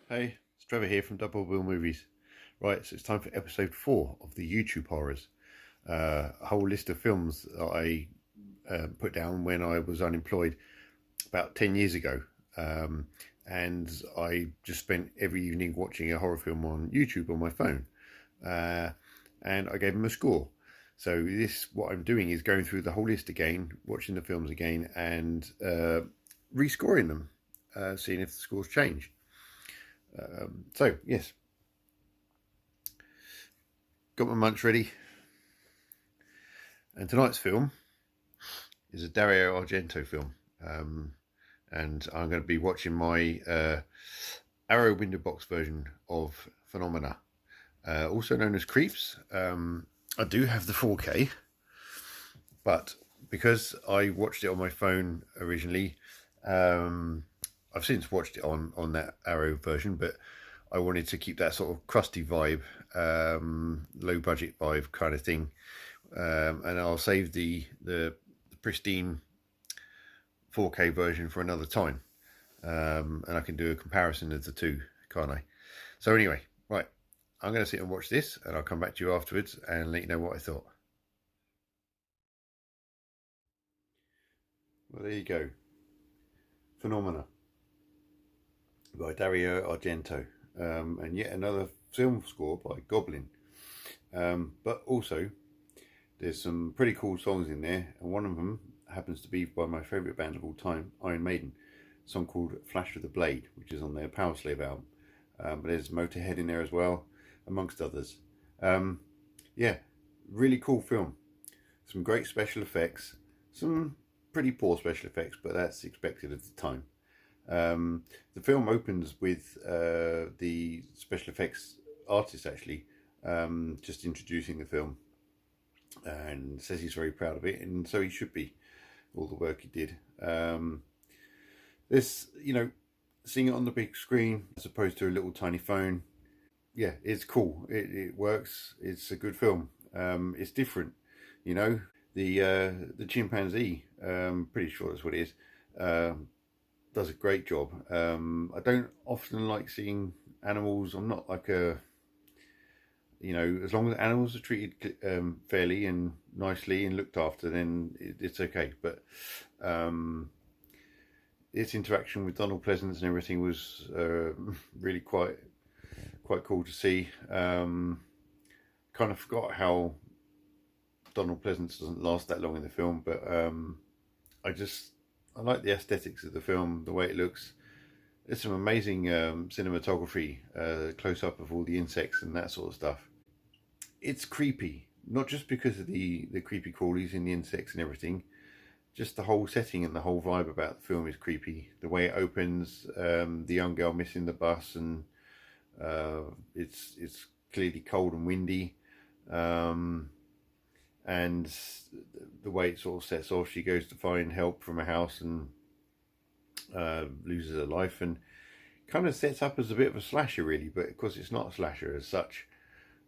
Hey, it's Trevor here from Double Bill Movies. Right, so it's time for episode 4 of the YouTube horrors. A whole list of films that I put down when I was unemployed about 10 years ago. And I just spent every evening watching a horror film on YouTube on my phone. And I gave them a score. So what I'm doing is going through the whole list again, watching the films again, and rescoring them, seeing if the scores change. Yes, got my munch ready. And tonight's film is a Dario Argento film. And I'm going to be watching my Arrow window box version of Phenomena, also known as Creeps. I do have the 4K, but because I watched it on my phone originally, I've since watched it on that Arrow version, but I wanted to keep that sort of crusty vibe, low budget vibe kind of thing, and I'll save the pristine 4K version for another time, and I can do a comparison of the two, can't I? So anyway, right, I'm going to sit and watch this, and I'll come back to you afterwards and let you know what I thought. Well, there you go. Phenomena by Dario Argento, and yet another film score by Goblin. But also, there's some pretty cool songs in there, and one of them happens to be by my favourite band of all time, Iron Maiden, a song called Flash of the Blade, which is on their Power Slave album. But there's Motorhead in there as well, amongst others. Yeah, really cool film. Some great special effects, some pretty poor special effects, but that's expected at the time. The film opens with the special effects artist actually just introducing the film, and says he's very proud of it, and so he should be, all the work he did. This, seeing it on the big screen as opposed to a little tiny phone, yeah, it's cool. It works. It's a good film. It's different, the chimpanzee, pretty sure that's what it is, does a great job. I don't often like seeing animals. I'm not like as long as animals are treated fairly and nicely and looked after, then it's okay. But its interaction with Donald Pleasance and everything was really quite cool to see. Kind of forgot how Donald Pleasance doesn't last that long in the film, but I like the aesthetics of the film, the way it looks. There's some amazing cinematography, close up of all the insects and that sort of stuff. It's creepy, not just because of the creepy crawlies and the insects and everything. Just the whole setting and the whole vibe about the film is creepy. The way it opens, the young girl missing the bus, and it's clearly cold and windy. And the way it sort of sets off, she goes to find help from a house and loses her life, and kind of sets up as a bit of a slasher really, but of course it's not a slasher as such,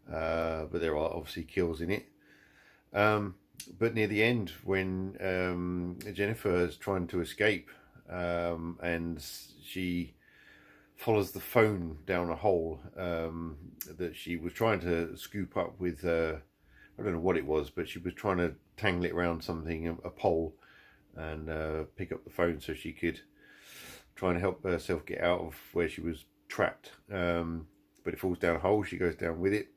but there are obviously kills in it. But near the end, when Jennifer is trying to escape, and she follows the phone down a hole that she was trying to scoop up with, I don't know what it was, but she was trying to tangle it around something, a pole, and pick up the phone so she could try and help herself get out of where she was trapped. But it falls down a hole. She goes down with it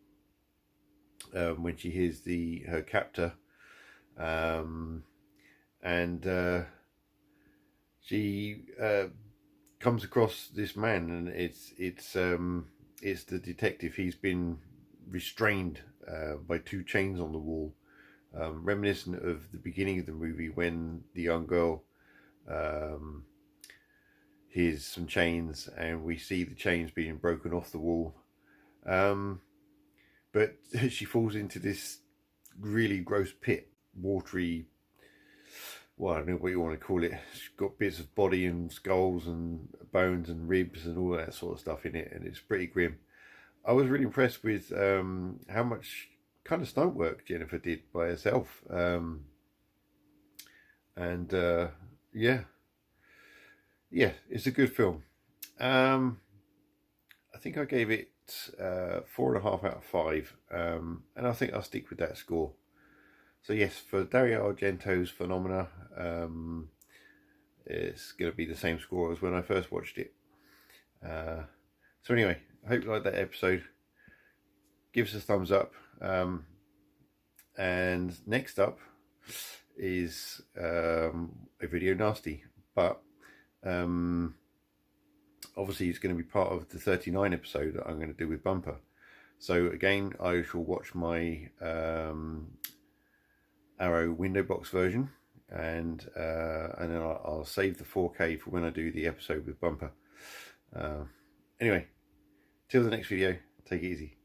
when she hears her captor, and she comes across this man, and it's the detective. He's been restrained by two chains on the wall, reminiscent of the beginning of the movie when the young girl hears some chains, and we see the chains being broken off the wall. But she falls into this really gross pit, watery, well, I don't know what you want to call it. She's got bits of body and skulls and bones and ribs and all that sort of stuff in it, and it's pretty grim. I was really impressed with how much kind of stunt work Jennifer did by herself. Yeah, it's a good film. think I gave it 4.5 out of 5, and I think I'll stick with that score. So yes, for Dario Argento's Phenomena, it's going to be the same score as when I first watched it. So anyway, I hope you liked that episode. Give us a thumbs up. And next up is a video nasty, but obviously it's going to be part of the 39 episode that I'm going to do with Bumper. So again, I shall watch my Arrow window box version, and then I'll save the 4K for when I do the episode with Bumper. Anyway, till the next video, take it easy.